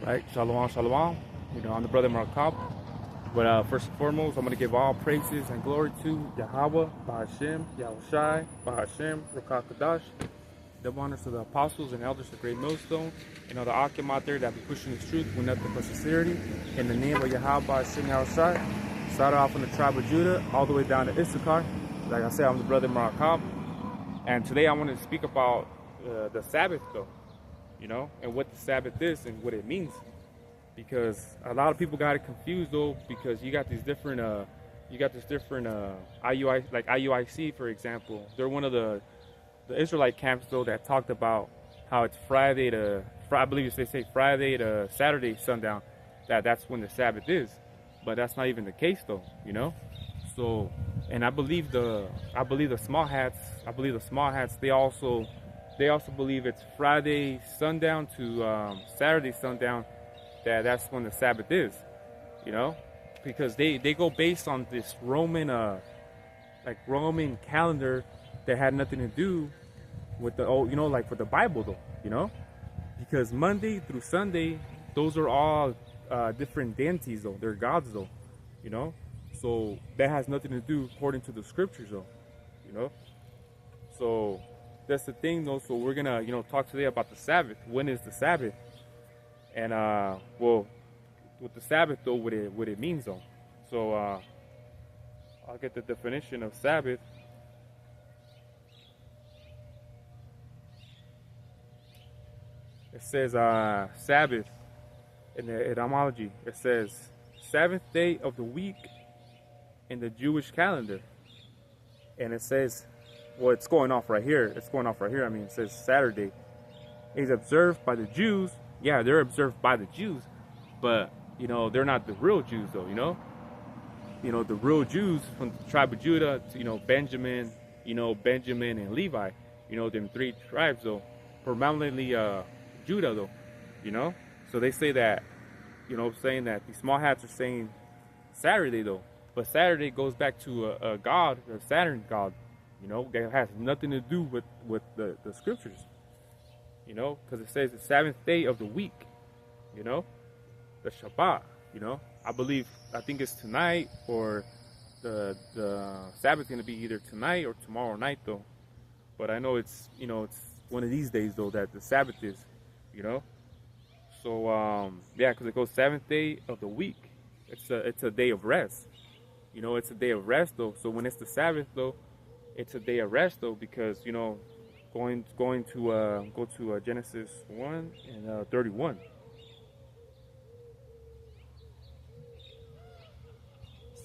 Right? Shalom, shalom. I'm the brother Markab. But first and foremost, I'm going to give all praises and glory to Yahweh, Bahashem, Yahushai, Bahashem, Ruach Kadash. Double honors to the apostles and elders of Great Millstone, and all the Akim out there that be pushing this truth with nothing but sincerity. In the name of Yahweh, Bahashem, Yahushai. Started off from the tribe of Judah, all the way down to Issachar. Like I said, I'm the brother Markab. And today I want to speak about the Sabbath, though. And what the Sabbath is and what it means. Because a lot of people got it confused, though, because you got these different, IUI, like IUIC, for example. They're one of the Israelite camps, though, that talked about how it's I believe they say Friday to Saturday sundown, that's when the Sabbath is. But that's not even the case, though, So, and I believe the small hats, they also believe it's Friday sundown to Saturday sundown, that's when the Sabbath is, because they go based on this Roman calendar that had nothing to do with the like with the Bible, though, because Monday through Sunday, those are all different deities, though. They're gods, though, so that has nothing to do according to the scriptures, though, so that's the thing, though. So we're gonna talk today about the Sabbath. When is the Sabbath? And well, with the Sabbath, though, what it means, though. So I'll get the definition of Sabbath. It says Sabbath in the etymology. It says seventh day of the week in the Jewish calendar, and it says, well, it's going off right here. I mean, it says Saturday is observed by the Jews. Yeah, they're observed by the Jews, but they're not the real Jews, though. The real Jews from the tribe of Judah, Benjamin, Benjamin and Levi, them three tribes, though, predominantly Judah, though, So they say that, saying that these small hats are saying Saturday, though, but Saturday goes back to a god, a Saturn god. That has nothing to do with the scriptures, because it says the seventh day of the week, the Shabbat, I think it's tonight, or the Sabbath's going to be either tonight or tomorrow night, though, but I know it's one of these days, though, that the Sabbath is, so yeah, because it goes seventh day of the week. It's a day of rest, it's a day of rest, though. So when it's the Sabbath, though, it's a day of rest, though, because going to go to Genesis 1 and 31.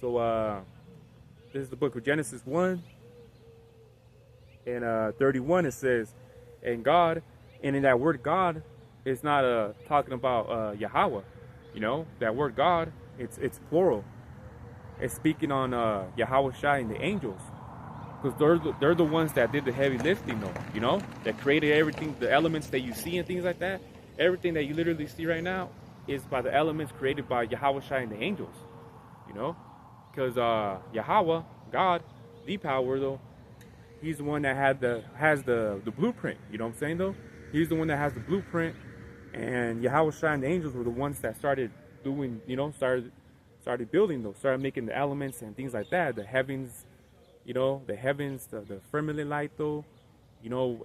So this is the book of Genesis 1 and 31. It says, and God, and in that word God, it's not talking about Yahweh. That word God, it's plural. It's speaking on Yahweh Shai and the angels. Because they're the ones that did the heavy lifting, though, that created everything, the elements that you see and things like that. Everything that you literally see right now is by the elements created by Yahweh Shai and the angels, because Yahweh, God, the power, though, he's the one that has the blueprint. You know what I'm saying, though? He's the one that has the blueprint, and Yahweh Shai and the angels were the ones that started doing, started building, though, started making the elements and things like that, the heavens. The heavens, the firmament light, though,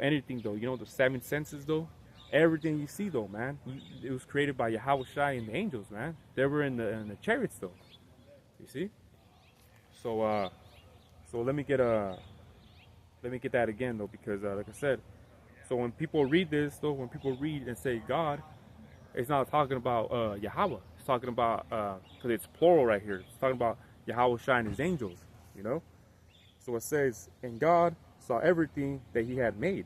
anything, though, the seven senses, though, everything you see, though, man, it was created by Yahweh Shai and the angels, man. They were in the chariots, though, you see. So let me get that again, though, because like I said, so when people read this, though, when people read and say God, it's not talking about Yahweh. It's talking about because it's plural right here. It's talking about Yahweh Shai and his angels, So it says, and God saw everything that he had made,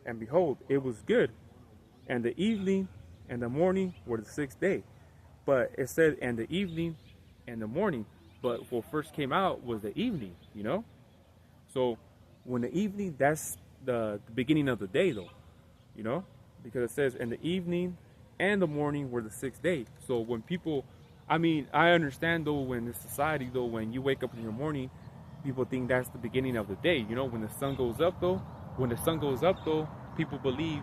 and behold, it was good. And the evening and the morning were the sixth day. But it said, and the evening and the morning, but what first came out was the evening, So when the evening, that's the beginning of the day, though, because it says, and the evening and the morning were the sixth day. So when people, I understand, though, when the society, though, when you wake up in the morning, people think that's the beginning of the day. When the sun goes up, though, people believe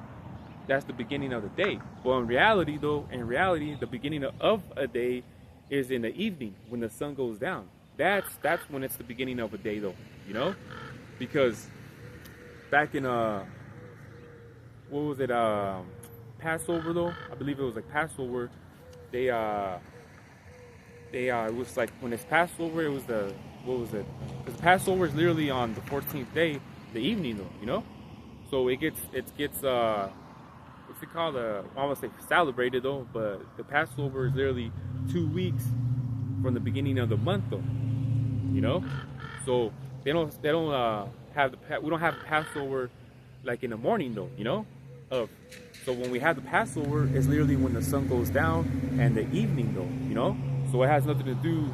that's the beginning of the day. But in reality, though, the beginning of a day is in the evening when the sun goes down. That's when it's the beginning of a day, though. You know, because back in what was it, Passover, though, I believe it was like Passover. They it was like when it's Passover, it was the, what was it? Because Passover is literally on the 14th day, the evening, though. You know, so it gets what's it called? I want to say celebrated, though, but the Passover is literally 2 weeks from the beginning of the month, though. You know, so we don't have Passover like in the morning, though. You know, so when we have the Passover, it's literally when the sun goes down and the evening, though. You know, so it has nothing to do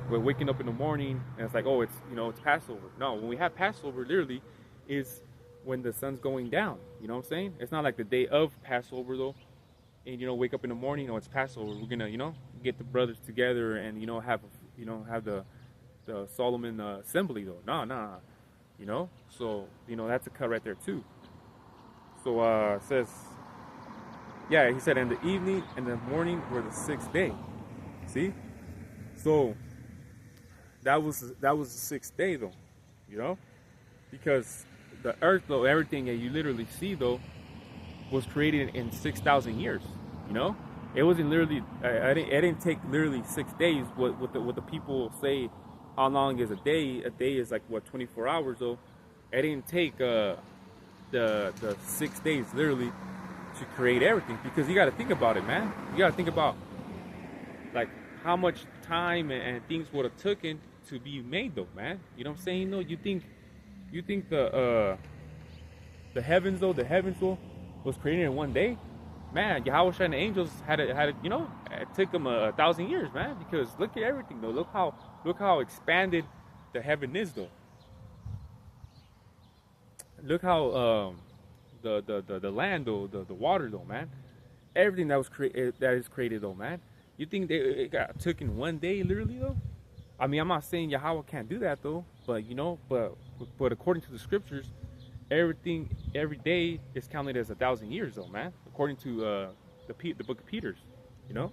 with waking up in the morning and it's like, oh, it's, you know, it's Passover. No, when we have Passover, literally is when the sun's going down. You know what I'm saying? It's not like the day of Passover, though, and, you know, wake up in the morning, oh, it's Passover, we're gonna, you know, get the brothers together and, you know, have the Solomon assembly, though. No, you know. So, you know, that's a cut right there too. So it says, yeah, he said, in the evening and the morning were the sixth day. See, so that was the sixth day, though. You know, because the earth, though, everything that you literally see, though, was created in 6,000 years. You know, it wasn't literally. It didn't take literally 6 days. What the people say, how long is a day? A day is like what, 24 hours, though. It didn't take the 6 days literally to create everything, because you got to think about it, man. You got to think about like how much time and things would have taken to be made, though, man. You know what I'm saying? Though, you think the heavens, though, was created in 1 day? Man, Yahweh and the angels had it, you know, it took them 1,000 years, man, because look at everything, though. Look how expanded the heaven is, though. Look how the land, though, the water, though, man. Everything that is created, though, man. You think it got took in 1 day, literally, though? I mean, I'm not saying Yahweh can't do that, though, but, you know, but according to the scriptures, everything, every day is counted as 1,000 years, though, man. According to the book of Peter's, you know,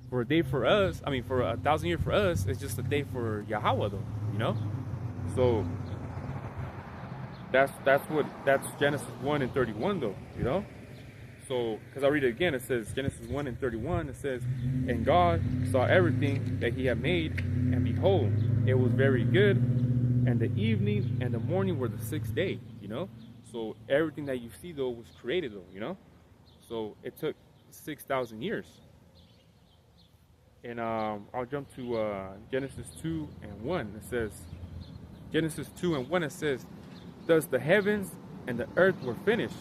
for a day for us, I mean, for 1,000 years for us, it's just a day for Yahweh, though, you know. So that's Genesis 1 and 31, though, you know. So, because I read it again, it says, Genesis 1 and 31, it says, and God saw everything that he had made, and behold, it was very good, and the evening and the morning were the sixth day, you know. So everything that you see, though, was created, though, you know. So it took 6,000 years. And I'll jump to Genesis 2 and 1. It says, Genesis 2 and 1, it says, thus the heavens and the earth were finished,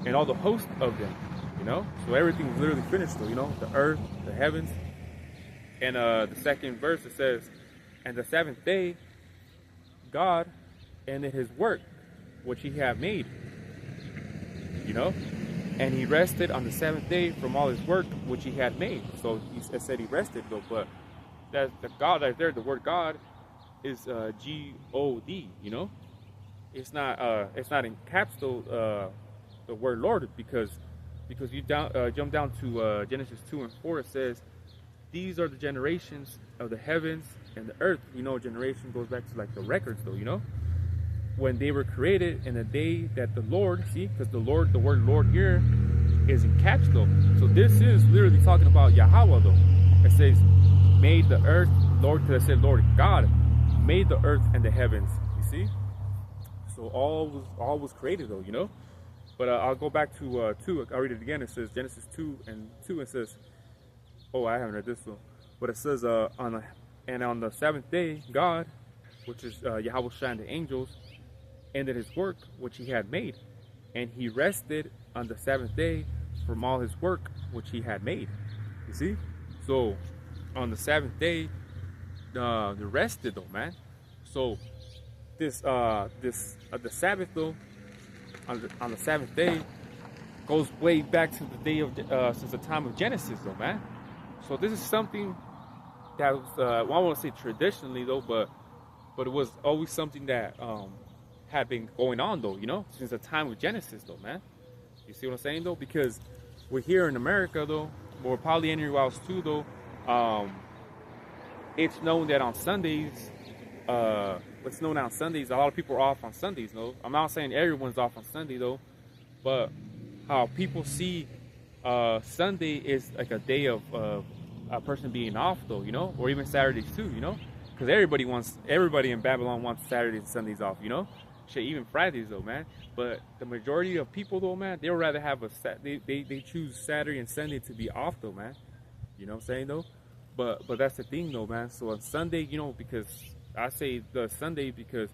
and all the host of them, you know. So everything was literally finished, though, you know, the earth, the heavens. And the second verse, it says, and the seventh day God ended his work which he had made, you know, and he rested on the seventh day from all his work which he had made. So he said he rested, though, but that the God right there, the word God is G-O-D, you know. It's not in caps, though, the word Lord, because you jump down to Genesis 2 and 4, it says, these are the generations of the heavens and the earth. You know, generation goes back to like the records, though, you know, when they were created in the day that the Lord, see, because the word Lord here is in caps, though. So this is literally talking about Yahweh, though. It says, made the earth, Lord, because I said Lord God made the earth and the heavens. You see, so all was created, though, you know. But I'll go back to 2. I'll read it again. It says Genesis 2 and 2. It says, oh, I haven't read this one, but it says on the seventh day God, which is Yahweh and the angels, ended his work which he had made, and he rested on the seventh day from all his work which he had made. You see, so on the seventh day, the rested, though, man. So the Sabbath, though, on the seventh day goes way back to the day of since the time of Genesis, though, man. So this is something that was well, I don't want to say traditionally, though, but it was always something that had been going on, though, you know, since the time of Genesis, though, man. You see what I'm saying though? Because we're here in America though, but we're probably anywhere else too though. It's known that on Sundays, it's known on Sundays, a lot of people are off on Sundays though. I'm not saying everyone's off on Sunday though, but how people see Sunday is like a day of a person being off though, you know, or even Saturdays too, you know, because everybody in Babylon wants Saturdays and Sundays off, you know, shit, even Fridays though, man. But the majority of people though, man, they'll rather have they choose Saturday and Sunday to be off though, man. You know what I'm saying though? But that's the thing though, man. So on Sunday, you know, because I say the Sunday because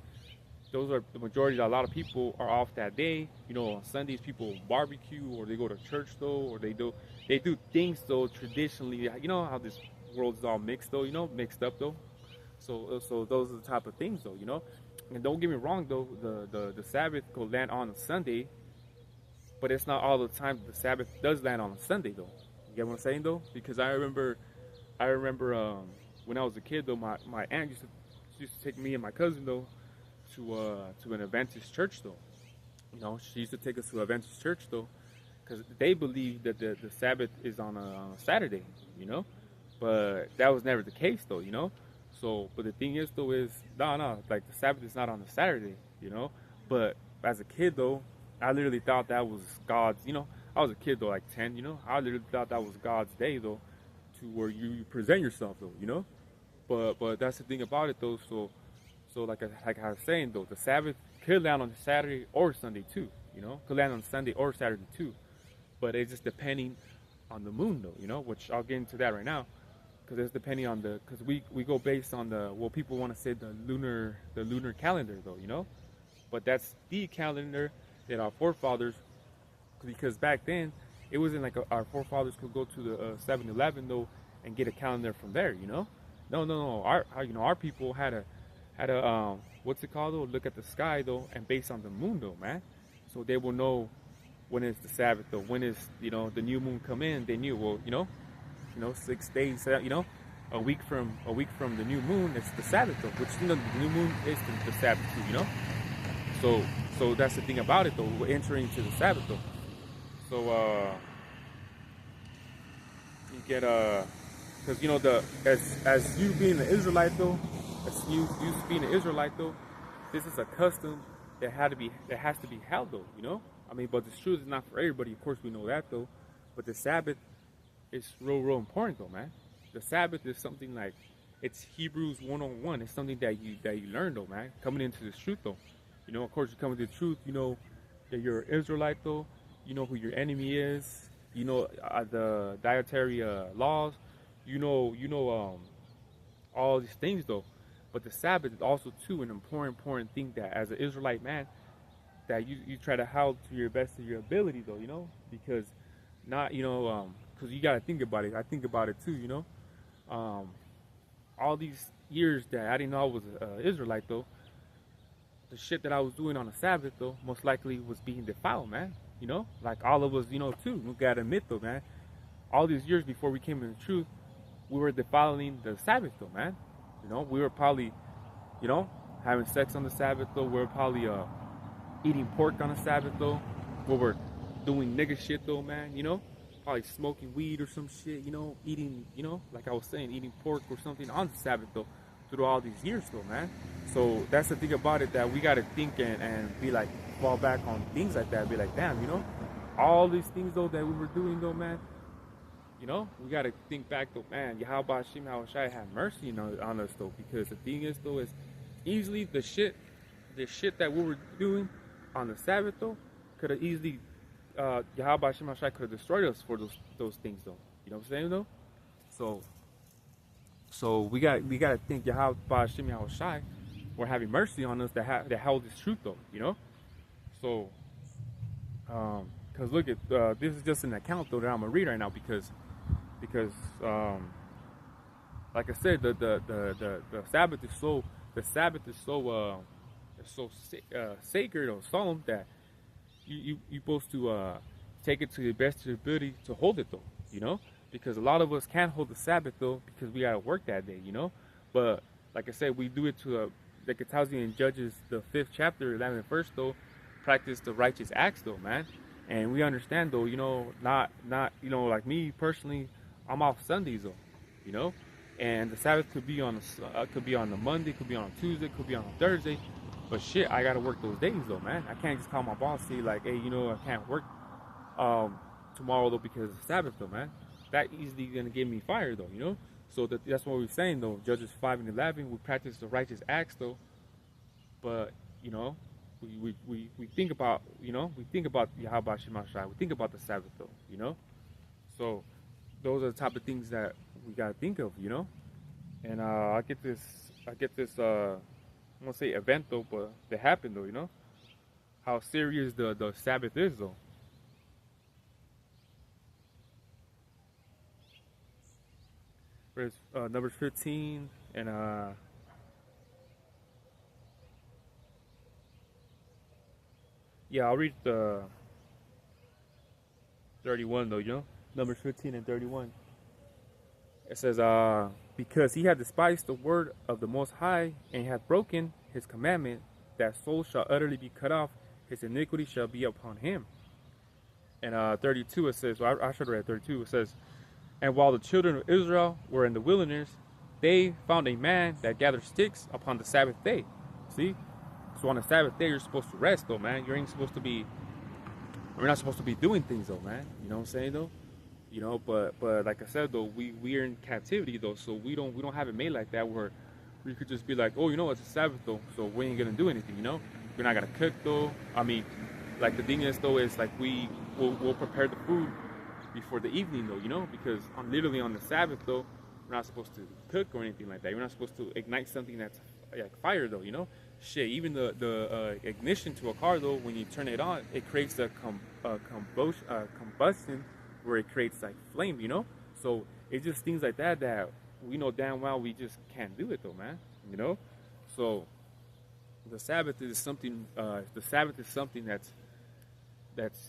those are the majority. A lot of people are off that day. You know, on Sundays people barbecue or they go to church though, or they do things though traditionally. You know how this world is all mixed though. You know, mixed up though. So those are the type of things though. You know, and don't get me wrong though. The Sabbath could land on a Sunday, but it's not all the time the Sabbath does land on a Sunday though. You get what I'm saying though? Because I remember when I was a kid though, my aunt used to take me and my cousin though to an Adventist church though. You know, she used to take us to an Adventist church though, because they believe that the Sabbath is on a Saturday. You know, but that was never the case though. You know, so but the thing is though is no, like the Sabbath is not on a Saturday. You know, but as a kid though, I literally thought that was God's. You know, I was a kid though, like 10. You know, I literally thought that was God's day though, to where you present yourself though, you know. But that's the thing about it though. So like I was saying though, the Sabbath could land on Saturday or Sunday too, you know. Could land on Sunday or Saturday too, but it's just depending on the moon though, you know. Which I'll get into that right now, because it's depending on because we go based on people want to say the lunar calendar though, you know. But that's the calendar that our forefathers, because back then it wasn't like our forefathers could go to the 7-Eleven though and get a calendar from there, you know. No. Our people had a what's it called though? Look at the sky though, and based on the moon though, man. So they will know when is the Sabbath though. When is, you know, the new moon come in? They knew, well, you know, 6 days, you know, a week from the new moon, it's the Sabbath though. Which, you know, the new moon is the Sabbath too, you know. So that's the thing about it though. We're entering into the Sabbath though. So you get because you know as you being an Israelite though, as you being an Israelite though, this is a custom that has to be held though, you know. I mean, but the truth is not for everybody. Of course, we know that though. But the Sabbath is real important though, man. The Sabbath is something like, it's Hebrews 101. It's something that you learn though, man. Coming into this truth though, you know. Of course, you come into the truth. You know that you're an Israelite though. You know who your enemy is. You know the dietary laws. You know all these things though. But the Sabbath is also too an important thing that as an Israelite man, that you try to hold to your best of your ability though, you know, because not, you know, because you gotta think about it. I think about it too, you know. All these years that I didn't know I was an Israelite though, the shit that I was doing on the Sabbath though, most likely was being defiled, man. You know, like all of us, you know, too. We gotta admit though, man. All these years before we came into the truth, we were defiling the Sabbath though, man. You know, we were probably, you know, having sex on the Sabbath though. We were probably eating pork on the Sabbath though. We were doing nigga shit though, man. You know, probably smoking weed or some shit. You know, eating, you know, like I was saying, eating pork or something on the Sabbath though. Through all these years though, man. So that's the thing about it, that we gotta think and be like, fall back on things like that. Be like, damn, you know, all these things though that we were doing though, man. You know, we gotta think back though, man. Yahweh Hashem Yahushai have mercy on us though, because the thing is though, is easily the shit that we were doing on the Sabbath though could have easily Yahweh Hashem Yahushai could have destroyed us for those things though. You know what I'm saying though? So we got to think Yahweh Hashem Yahushai for having mercy on us that held this truth though, you know. So because look at this is just an account though that I'm gonna read right now because like I said, the Sabbath is so sacred or solemn that you're supposed to take it to the best of your ability to hold it though, you know. Because a lot of us can't hold the Sabbath though, because we gotta work that day, you know. But like I said, we do it to like it tells you in Judges the 5th chapter, 11th verse though, practice the righteous acts though, man. And we understand though, not like me personally, I'm off Sundays though, you know, and the Sabbath could be on a Monday, could be on a Tuesday, could be on a Thursday, but shit, I gotta work those days though, man. I can't just call my boss and say like, hey, I can't work tomorrow though because it's Sabbath though, man. That easily gonna get me fired though, So that's what we're saying though. Judges 5:11, we practice the righteous acts though, but we think about we think about Yahweh Shemashai. We think about the Sabbath though, So those are the type of things that we gotta think of, And I get this I'm gonna say event though, but that happened though, how serious the Sabbath is though. Verse number 15 and yeah, I'll read the 31 though, Numbers 15 and 31. It says, because he had despised the word of the Most High, and hath broken his commandment, that soul shall utterly be cut off, his iniquity shall be upon him. And 32 it says, well, I should have read 32, it says, and while the children of Israel were in the wilderness, they found a man that gathered sticks upon the Sabbath day. See? So on the Sabbath day, you're supposed to rest though, man. We're not supposed to be doing things though, man. You know what I'm saying though? But like I said though, we are in captivity though, so we don't have it made like that where we could just be like, oh, it's a Sabbath though, so we ain't gonna do anything, We're not gonna cook though. I mean, like the thing is though, is like we'll prepare the food before the evening though, because literally on the Sabbath though, we're not supposed to cook or anything like that. We're not supposed to ignite something that's like fire though, Shit, even the ignition to a car though, when you turn it on, it creates a combustion where it creates like flame, So it's just things like that we know damn well we just can't do it though, man. So the Sabbath is something. That's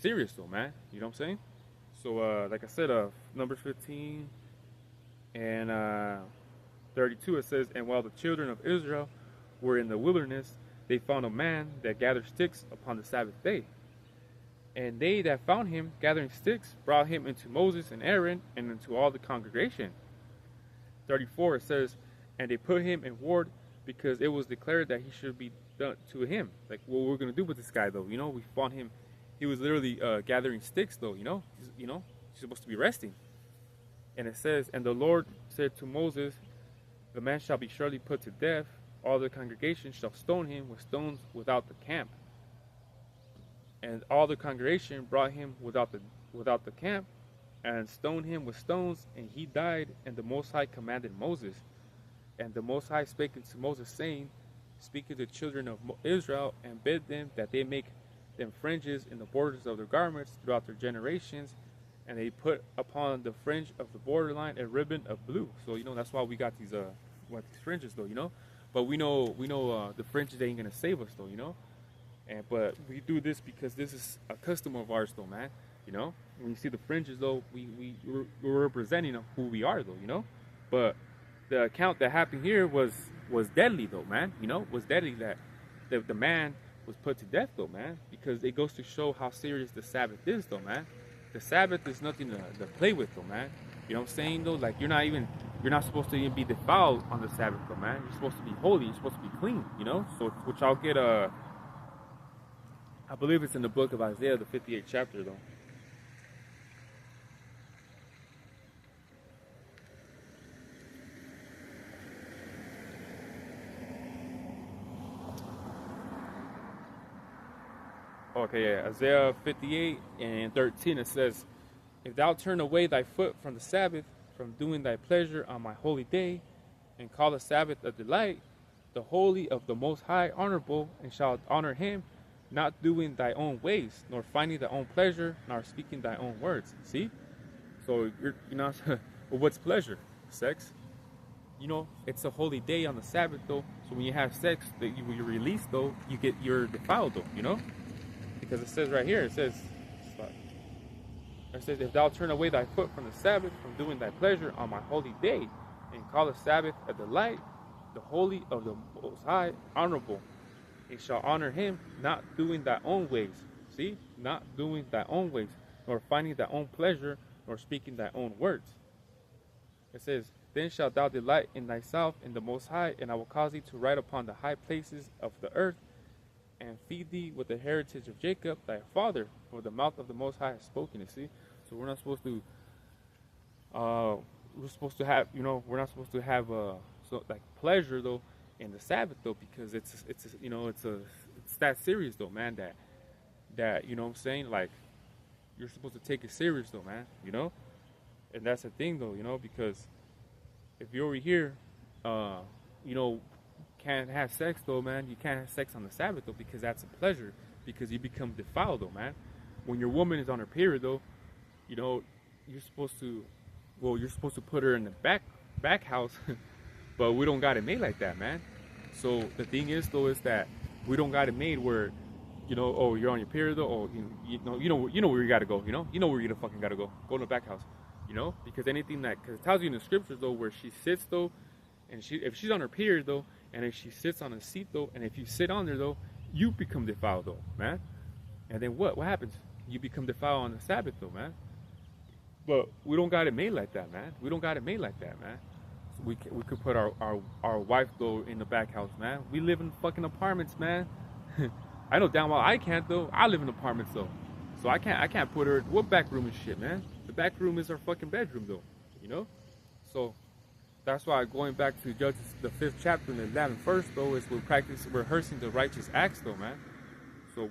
serious though, man. You know what I'm saying? So like I said, Numbers 15 and 32, it says, and while the children of Israel were in the wilderness, they found a man that gathered sticks upon the Sabbath day. And they that found him gathering sticks brought him into Moses and Aaron and into all the congregation. 34 it says, and they put him in ward because it was declared that he should be done to him. Like, what we're gonna do with this guy though? We found him. He was literally gathering sticks though. He's supposed to be resting. And it says, and the Lord said to Moses, the man shall be surely put to death. All the congregation shall stone him with stones without the camp. And all the congregation brought him without the camp, and stoned him with stones, and he died. And the Most High commanded Moses. And the Most High spake unto Moses, saying, speak to the children of Israel, and bid them that they make them fringes in the borders of their garments throughout their generations. And they put upon the fringe of the borderline a ribbon of blue. So that's why we got these fringes though, But we know the fringes ain't gonna save us though, But we do this because this is a custom of ours though, man. When you see the fringes though, we're representing who we are though, But the account that happened here was deadly though, man. Was deadly that the man was put to death though, man. Because it goes to show how serious the Sabbath is though, man. The Sabbath is nothing to play with though, man. You know what I'm saying though? Like you're not supposed to even be defiled on the Sabbath though, man. You're supposed to be holy. You're supposed to be clean. So which I'll get I believe it's in the book of Isaiah, the 58th chapter though. Okay, yeah, Isaiah 58 and 13 it says, if thou turn away thy foot from the Sabbath, from doing thy pleasure on my holy day, and call the Sabbath a delight, the holy of the Most High honorable, and shalt honor him, not doing thy own ways, nor finding thy own pleasure, nor speaking thy own words. See? So you're not. Well, what's pleasure? Sex. It's a holy day on the Sabbath though. So when you have sex, that you're released though, you're defiled though. Because it says right here, it says, if thou turn away thy foot from the Sabbath, from doing thy pleasure on my holy day, and call the Sabbath a delight, the holy of the Most High honorable, and shall honor him, not doing thy own ways, See, not doing thy own ways, nor finding thy own pleasure, nor speaking thy own words. It says, then shalt thou delight in thyself in the Most High, and I will cause thee to ride upon the high places of the earth, and feed thee with the heritage of Jacob thy father, for the mouth of the Most High has spoken it. See, so we're not supposed to. We're supposed to have, we're not supposed to have so like pleasure though in the Sabbath though, because it's that serious though, man. That you know what I'm saying, like you're supposed to take it serious though, man. And that's the thing though, because if you're over here, can't have sex though, man. You can't have sex on the Sabbath though, because that's a pleasure, because you become defiled though, man. When your woman is on her period though, you're supposed to put her in the back house, but we don't got it made like that, man. So the thing is though, is that we don't got it made where, oh, you're on your period though, oh, you know where you gotta go, you know where you fucking gotta go in the back house, because anything because it tells you in the scriptures though, where she sits though, and if she's on her period though, and if she sits on a seat though, and if you sit on there though, you become defiled though, man. And then what happens? You become defiled on the Sabbath though, man. But we don't got it made like that, man. We don't got it made like that, man. So we could put our wife though in the back house, man. We live in fucking apartments, man. I know damn well I can't though. I live in apartments though, so I can't put her. What back room and shit, man? The back room is our fucking bedroom though, So that's why going back to Judges the 5th chapter and the 11th verse though, is we're rehearsing the righteous acts though, man. So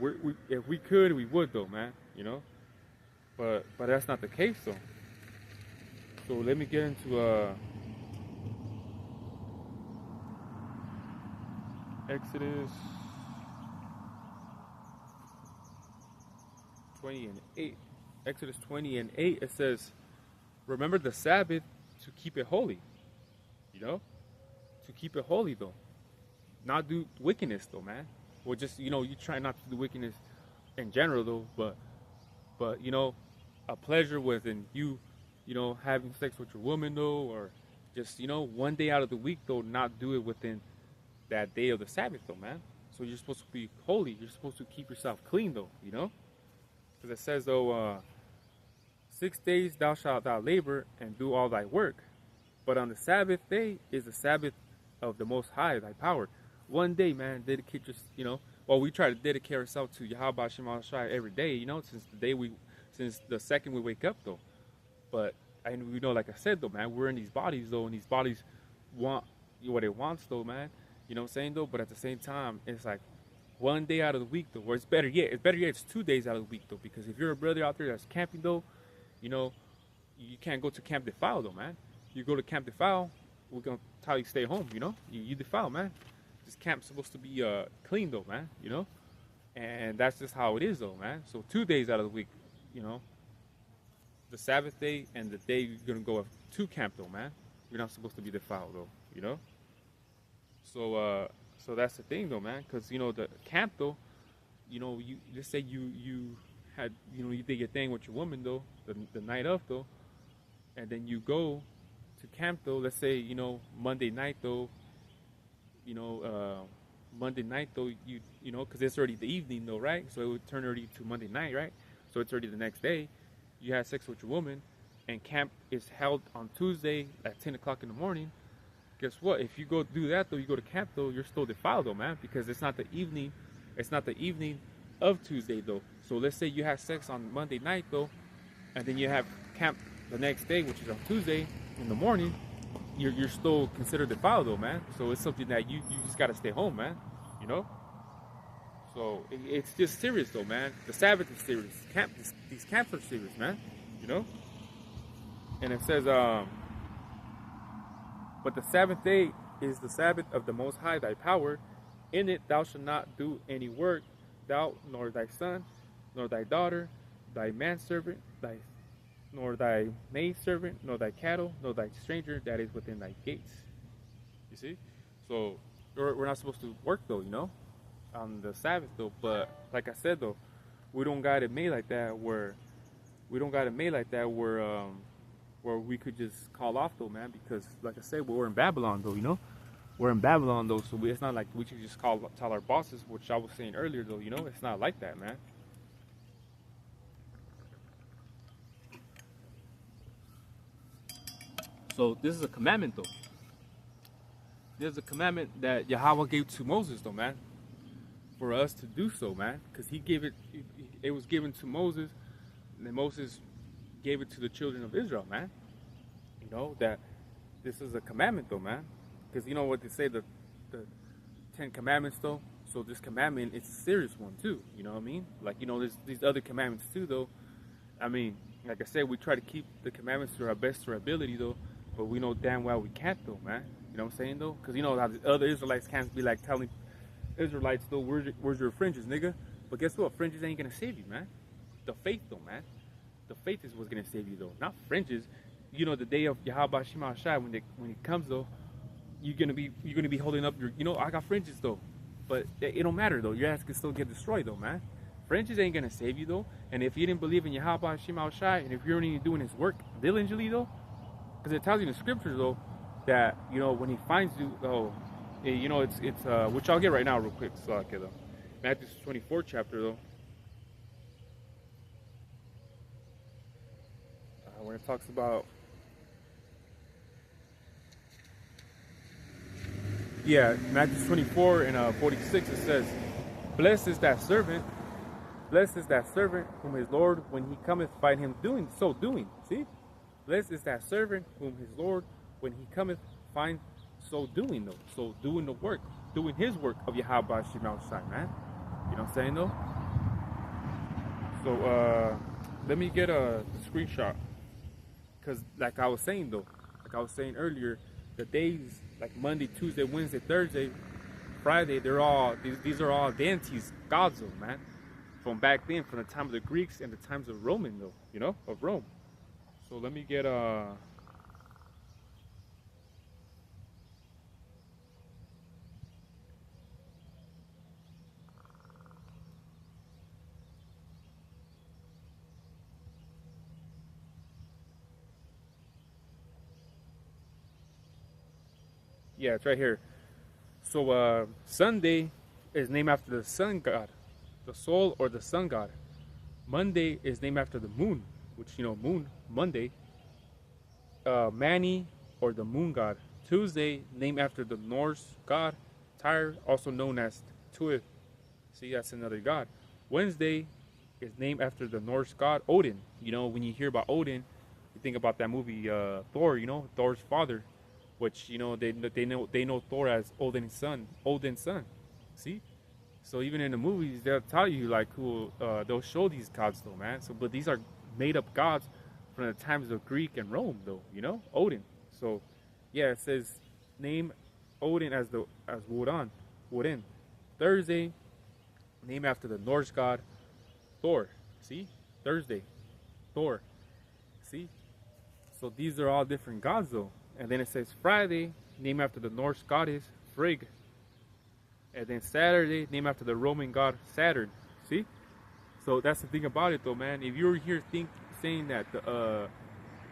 if we could, we would though, man. But that's not the case though. So let me get into Exodus 20:8. Exodus 20:8. It says, "Remember the Sabbath to keep it holy." To keep it holy though, not do wickedness though, man. Or just you try not to do wickedness in general though, but a pleasure within you having sex with your woman though, or just one day out of the week though, not do it within that day of the Sabbath though, man. So you're supposed to be holy. You're supposed to keep yourself clean though, because it says though, 6 days thou shalt thou labor and do all thy work, but on the Sabbath day is the Sabbath of the Most High, thy power. One day, man, dedicate we try to dedicate ourselves to Yahweh Shema Shai every day, since the second we wake up though. But and we know, like I said though, man, we're in these bodies though, and these bodies want what it wants though, man. You know what I'm saying though? But at the same time, it's like one day out of the week though, or it's better yet, it's 2 days out of the week though, because if you're a brother out there that's camping though, you can't go to Camp Defile though, man. You go to Camp Defile, we're gonna tell you stay home, you defile, man. This camp's supposed to be clean though, man, and that's just how it is though, man. So 2 days out of the week, the Sabbath day and the day you're gonna go to camp though, man, you're not supposed to be defiled though, so that's the thing though, man, because the camp though, you let's say you had you did your thing with your woman though, the night of though, and then you go to camp though, let's say Monday night though, Monday night though, because it's already the evening though, right? So it would turn already to Monday night, right? So it's already the next day. You had sex with your woman, and camp is held on Tuesday at 10 o'clock in the morning. Guess what? If you go do that though, you go to camp though, you're still defiled though, man, because it's not the evening. It's not the evening of Tuesday though. So let's say you have sex on Monday night though, and then you have camp the next day, which is on Tuesday in the morning. You're still considered defiled though, man. So it's something that you just gotta stay home, man. So it's just serious though, man. The Sabbath is serious. These camps are serious, man. And it says, but the Sabbath day is the Sabbath of the Most High, thy power. In it thou shalt not do any work, thou nor thy son, nor thy daughter, thy manservant, nor thy maidservant, nor thy cattle, nor thy stranger that is within thy gates. You see? So we're not supposed to work though, on the Sabbath though. But like I said though, we don't got it made like that where we could just call off though, man, because like I said, we're in Babylon though, we're in Babylon though, so it's not like we should just tell our bosses, which I was saying earlier though, it's not like that, man. So this is a commandment, though. There's a commandment that Yahweh gave to Moses, though, man, for us to do so, man, because he gave it. It was given to Moses, and then Moses gave it to the children of Israel, man. You know that this is a commandment, though, man, because you know what they say, the 10 commandments, though. So this commandment, it's a serious one too. You know what I mean? Like, you know, there's these other commandments too, though. I mean, like I said, we try to keep the commandments to our best to our ability, though, but we know damn well we can't, though, man. You know what I'm saying, though? Because you know how the other Israelites can't be like telling Israelites, though, where's your fringes, nigga? But guess what? Fringes ain't gonna save you, man. The faith, though, man. The faith is what's gonna save you, though, not fringes. You know, the day of Yahweh Shema Shai, when it comes, though, you're gonna be holding up your, you know, I got fringes, though, but it don't matter, though. Your ass can still get destroyed, though, man. Fringes ain't gonna save you, though. And if you didn't believe in Yahweh Shema Shai, and if you're only doing His work diligently, though, because it tells you in the scriptures, though, that, you know, when He finds you, though, you know, it's which I'll get right now real quick. So okay, though, Matthew 24 chapter, though, when it talks about, yeah, Matthew 24 and 46, it says, blessed is that servant whom his Lord, when he cometh, find him doing. See, blessed is that servant whom his Lord, when he cometh, find so doing, though. So doing the work, doing his work of Yahweh Shema Shai, man. You know what I'm saying, though? So let me get a screenshot, because like I was saying, though, like I was saying earlier, the days like Monday, Tuesday, Wednesday, Thursday, Friday, they're all these are all deities, gods, though, man. From back then, from the time of the Greeks and the times of Roman, though, you know, of Rome. So let me get yeah, it's right here. So Sunday is named after the sun god, the soul or the sun god. Monday is named after the moon, which, you know, moon, Monday. Mani, or the moon god. Tuesday, named after the Norse god Tyr, also known as Tuath. See, that's another god. Wednesday is named after the Norse god Odin. You know, when you hear about Odin, you think about that movie Thor. You know, Thor's father, which, you know, they know Thor as Odin's son. See, so even in the movies, they'll tell you like who they'll show these gods, though, man. So, but these are made up gods from the times of Greek and Rome, though. You know, Odin. So, yeah, it says name Odin as Woden. Thursday, named after the Norse god Thor. See, Thursday, Thor. See, so these are all different gods, though. And then it says Friday, named after the Norse goddess Frigg. And then Saturday, named after the Roman god Saturn. See? So that's the thing about it, though, man. If you're here saying that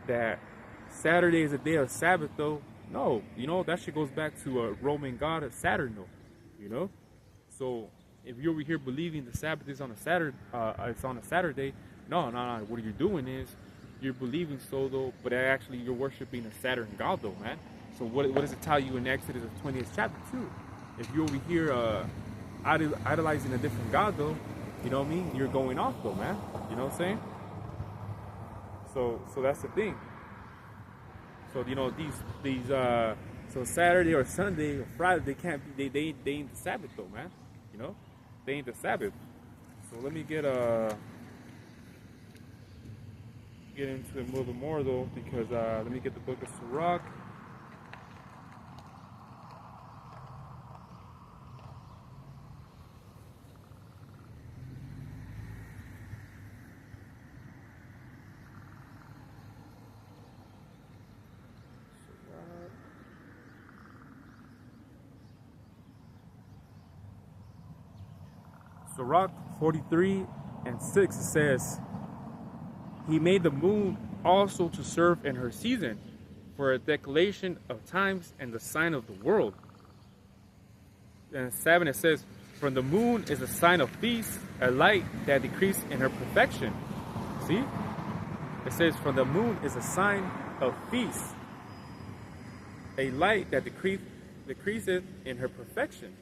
that Saturday is a day of Sabbath, though, no, you know, that shit goes back to a Roman god of Saturn, though. You know? So if you're over here believing the Sabbath is on a Saturday, no. What you're doing is you're believing so, though, but actually you're worshiping a Saturn god, though, man. So what does it tell you in Exodus of 20th chapter 2? If you're over here idolizing a different god, though, you know what I mean? You're going off, though, man. You know what I'm saying? So that's the thing. So, you know, these so Saturday or Sunday or Friday, they can't be, they ain't the Sabbath, though, man. You know, they ain't the Sabbath. So let me get into it a little bit more, though, because let me get the book of Sirach. Sirach 43:6 says, he made the moon also to serve in her season, for a declaration of times and the sign of the world. And 7, it says, from the moon is a sign of feast, a light that decreases in her perfection. See? It says, from the moon is a sign of feast, a light that decreaseth in her perfection.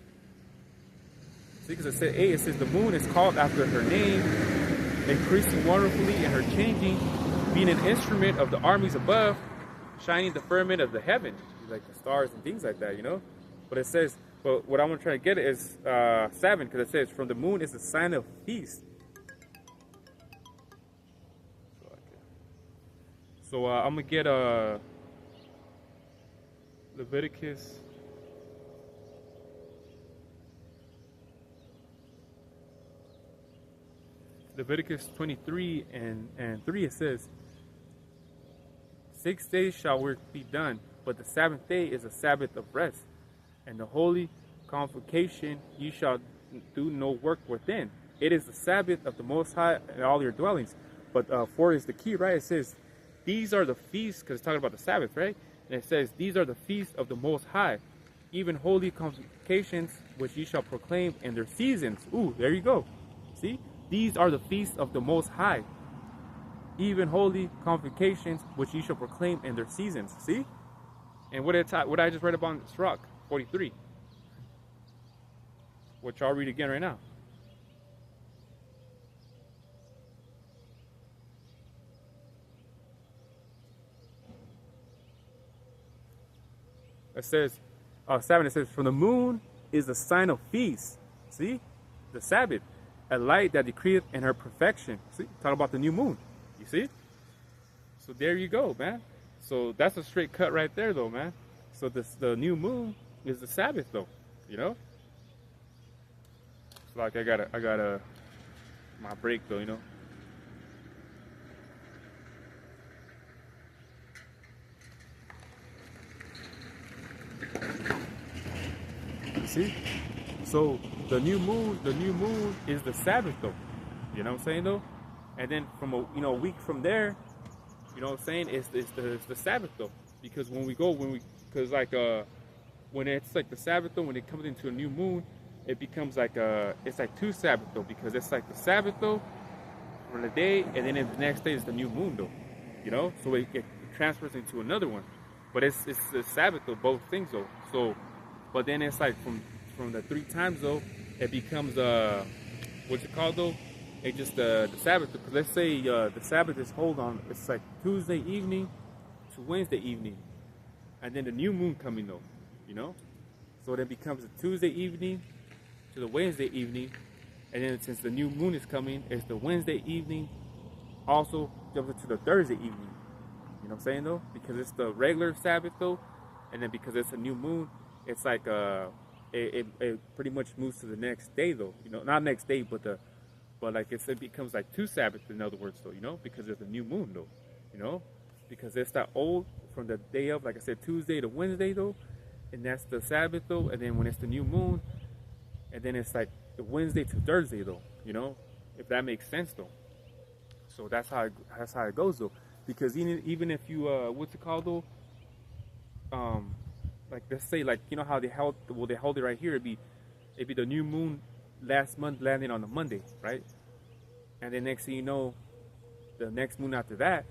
See, because it says the moon is called after her name, increasing wonderfully in her changing, being an instrument of the armies above, shining the firmament of the heaven, like the stars and things like that, you know. But it says, but what I'm gonna try to get is 7, because it says, from the moon is a sign of feast. So I'm gonna get Leviticus. Leviticus 23 and 3, it says, 6 days shall work be done, but the Sabbath day is a Sabbath of rest, and the holy convocation ye shall do no work within. It is the Sabbath of the Most High in all your dwellings. But 4 is the key, right? It says, these are the feasts, because it's talking about the Sabbath, right? And it says, these are the feasts of the Most High, even holy convocations which ye shall proclaim in their seasons. Ooh, there you go. See? These are the feasts of the Most High, even holy convocations which ye shall proclaim in their seasons. See? And what I just read about in this rock, 43, which I'll read again right now. It says, 7, it says, from the moon is the sign of feast. See? The Sabbath. A light that decreeth in her perfection. See? Talk about the new moon. You see? So there you go, man. So that's a straight cut right there, though, man. So the new moon is the Sabbath, though. You know? It's like I gotta my break, though, you know? See? So the new moon is the Sabbath, though. You know what I'm saying, though? And then from a week from there, you know what I'm saying, it's the Sabbath, though. Because when it's like the Sabbath, though, when it comes into a new moon, it becomes like it's like 2 Sabbath, though, because it's like the Sabbath, though, for the day, and then the next day is the new moon, though. You know, so it transfers into another one. But it's the Sabbath, though, both things, though. So, but then it's like from the 3 times, though, it becomes what's it called, though? It's just the Sabbath. Because let's say the Sabbath is it's like Tuesday evening to Wednesday evening, and then the new moon coming, though, you know. So then it becomes a Tuesday evening to the Wednesday evening, and then since the new moon is coming, it's the Wednesday evening also jumps into the Thursday evening. You know what I'm saying, though? Because it's the regular Sabbath, though, and then because it's a new moon, it's like it pretty much moves to the next day, though. You know, not next day, but like it becomes like 2 Sabbaths, in other words, though. You know, because there's a new moon, though. You know, because it's that old from the day of, like I said, Tuesday to Wednesday, though, and that's the Sabbath, though. And then when it's the new moon, and then it's like the Wednesday to Thursday, though. You know, if that makes sense, though. So that's how it goes, though. Because even if you what's it called, though? Like let's say, like, you know how they held it right here. It'd be the new moon last month landing on a Monday, right? And then next thing you know, the next moon after that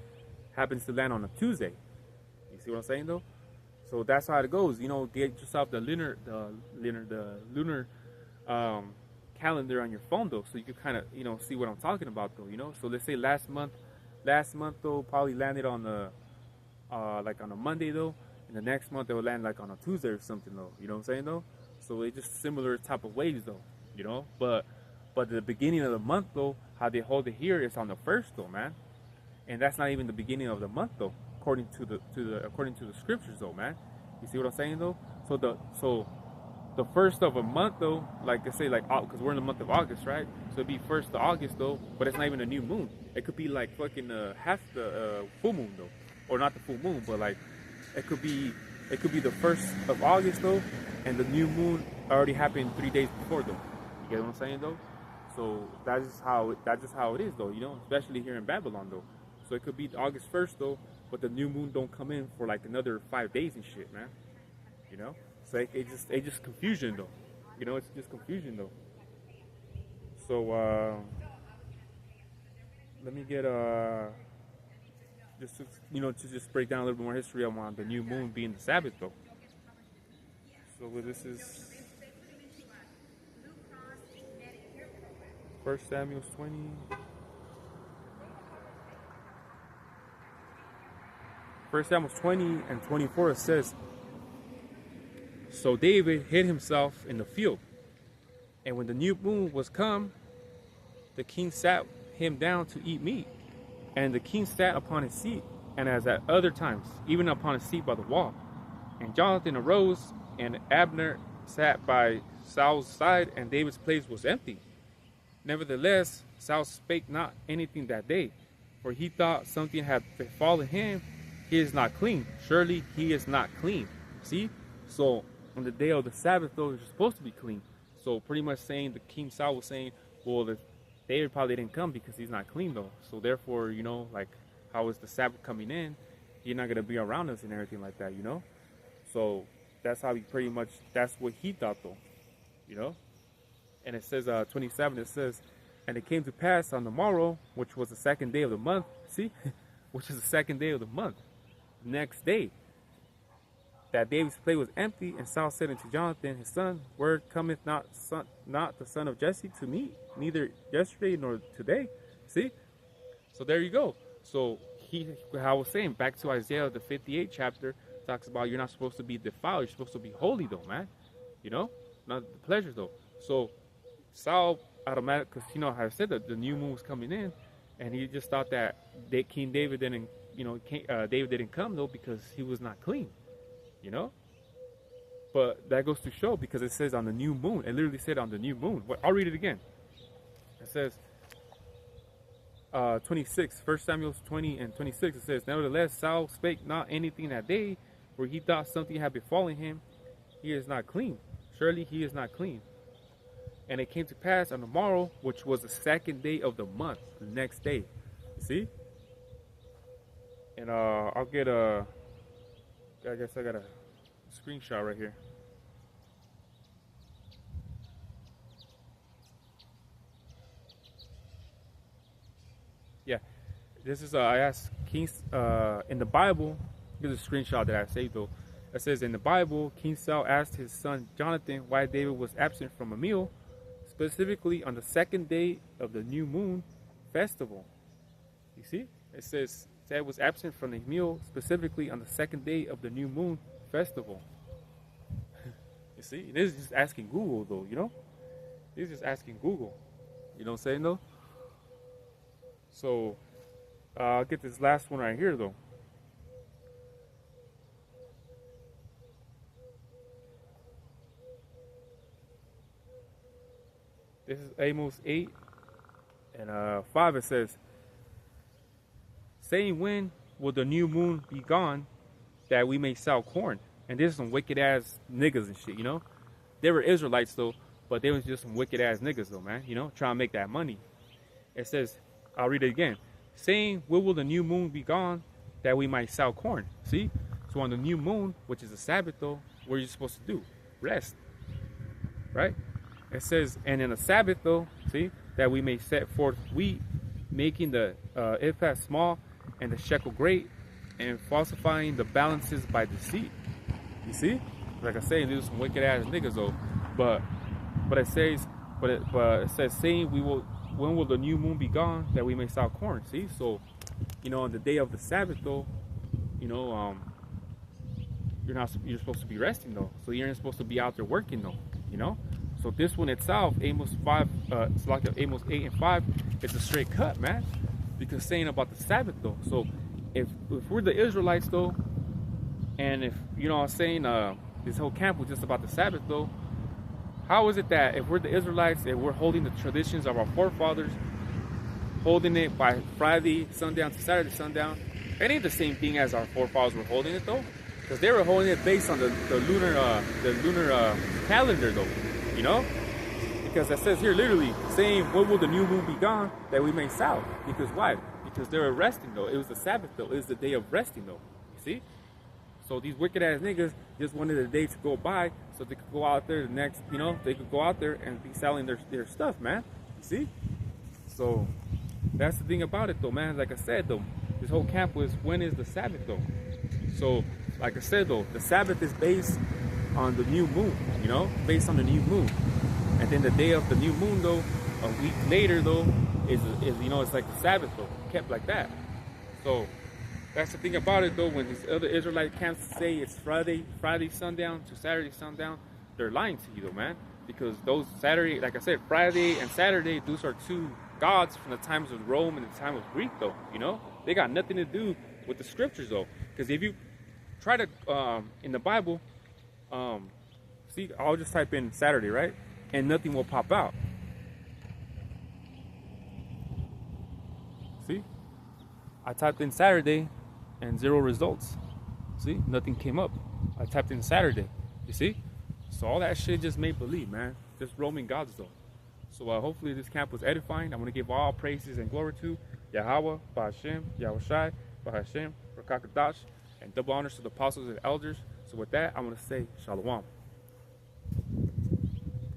happens to land on a Tuesday. You see what I'm saying, though? So that's how it goes. You know, get yourself the lunar calendar on your phone, though, so you can kind of, you know, see what I'm talking about, though. You know, so let's say last month though probably landed on the like on a Monday, though. And the next month it will land like on a Tuesday or something, though. You know what I'm saying, though? So it's just similar type of ways, though. You know, but the beginning of the month, though, how they hold it here is on the 1st, though, man. And that's not even the beginning of the month, though, according to the scriptures, though, man. You see what I'm saying, though? So the 1st of a month, though, like I say, like, because we're in the month of August, right? So it'd be 1st of August, though, but it's not even a new moon. It could be like fucking half the full moon, though, or not the full moon, but like. It could be the 1st of August, though, and the new moon already happened 3 days before, though. You get what I'm saying, though? So that's just how it is, though. You know, especially here in Babylon, though. So it could be August 1st, though, but the new moon don't come in for like another 5 days and shit, man. You know? So it just confusion, though. You know, it's just confusion, though. So let me get just to, you know, to just break down a little bit more history on the new moon being the Sabbath, though. So this is 1 Samuel 20. 1 Samuel 20 and 24, it says, so David hid himself in the field, and when the new moon was come, the king sat him down to eat meat, and the king sat upon his seat, and as at other times, even upon his seat by the wall. And Jonathan arose, and Abner sat by Saul's side, and David's place was empty. Nevertheless, Saul spake not anything that day, for he thought something had befallen him. He is not clean. Surely he is not clean. See? So on the day of the Sabbath, though, you're supposed to be clean. So pretty much saying, the King Saul was saying, well, David probably didn't come because he's not clean, though. So therefore, you know, like, how is the Sabbath coming in? He's not going to be around us and everything like that, you know? So that's how he pretty much, that's what he thought, though, you know? And it says, 27, it says, and it came to pass on the morrow, which was the second day of the month, see? Which is the second day of the month, next day, that David's place was empty, and Saul said unto Jonathan his son, word cometh not the son of Jesse to me, neither yesterday nor today. See? So there you go. So how I was saying, back to Isaiah, the 58th chapter, talks about you're not supposed to be defiled, you're supposed to be holy though, man. You know? Not the pleasures though. So Saul automatic, because you know how I said that the new moon was coming in, and he just thought that King David didn't, you know, David didn't come though because he was not clean, you know. But that goes to show, because it says on the new moon. It literally said on the new moon. I'll read it again. It says 26, 1 Samuel 20 and 26. It says, nevertheless, Saul spake not anything that day, for he thought something had befallen him. He is not clean. Surely he is not clean. And it came to pass on the morrow, which was the second day of the month, the next day. You see? And I'll get I guess I got a screenshot right here. Yeah, this is I asked Kings in the Bible. Here's a screenshot that I saved though. It says in the Bible, King Saul asked his son Jonathan why David was absent from a meal, specifically on the second day of the new moon festival. You see, it says David was absent from the meal specifically on the second day of the new moon festival. You see, this is just asking Google though, you know. This is just asking Google. You know what I'm saying though. So I'll get this last one right here though. This is Amos 8 and 5. It says, saying, when will the new moon be gone, that we may sell corn? And there's some wicked ass niggas and shit, you know. They were Israelites though, but they was just some wicked ass niggas though, man. You know, trying to make that money. It says, I'll read it again. Saying, when will the new moon be gone, that we might sell corn? See? So on the new moon, which is a Sabbath though, what are you supposed to do? Rest. Right? It says, and in a Sabbath though, see, that we may set forth wheat, making the ephah small and the shekel great, and falsifying the balances by deceit. You see? Like I say, there's some wicked ass niggas though. But it says, saying when will the new moon be gone, that we may sell corn? See? So, you know, on the day of the Sabbath though, you know, you're supposed to be resting though. So you're not supposed to be out there working though, you know? So this one itself, Amos 5, it's like Amos 8 and 5, it's a straight cut, man. Because saying about the Sabbath though. So if we're the Israelites though, and if, you know what I'm saying, this whole camp was just about the Sabbath though, how is it that if we're the Israelites and we're holding the traditions of our forefathers, holding it by Friday sundown to Saturday sundown, it ain't the same thing as our forefathers were holding it though? Because they were holding it based on the lunar calendar though. You know, because it says here literally saying, when will the new moon be gone, that we may sell? Because why? Because they were resting though. It was the Sabbath though. It was the day of resting though. You see? So these wicked ass niggas just wanted the day to go by so they could go out there the next, you know, they could go out there and be selling their stuff, man. You see? So that's the thing about it though, man. Like I said though, this whole camp was, when is the Sabbath though? So like I said though, the Sabbath is based on the new moon, you know, based on the new moon. And then the day of the new moon, though, a week later, though, is you know, it's like the Sabbath, though, kept like that. So that's the thing about it, though. When these other Israelite camps say it's Friday sundown to Saturday sundown, they're lying to you, though, man. Because those Saturday, like I said, Friday and Saturday, those are two gods from the times of Rome and the time of Greek, though. You know, they got nothing to do with the scriptures, though. Because if you try to in the Bible, see, I'll just type in Saturday, right, and nothing will pop out. See, I typed in Saturday and 0 results. See, nothing came up. I typed in Saturday. You see, so all that shit just made believe, man. Just Roman gods, though. So hopefully this camp was edifying. I'm going to give all praises and glory to Yahweh, Bahashem, Yahushai, Bahashem, Rakakadash, and double honors to the apostles and elders. So with that, I'm going to say Shalom.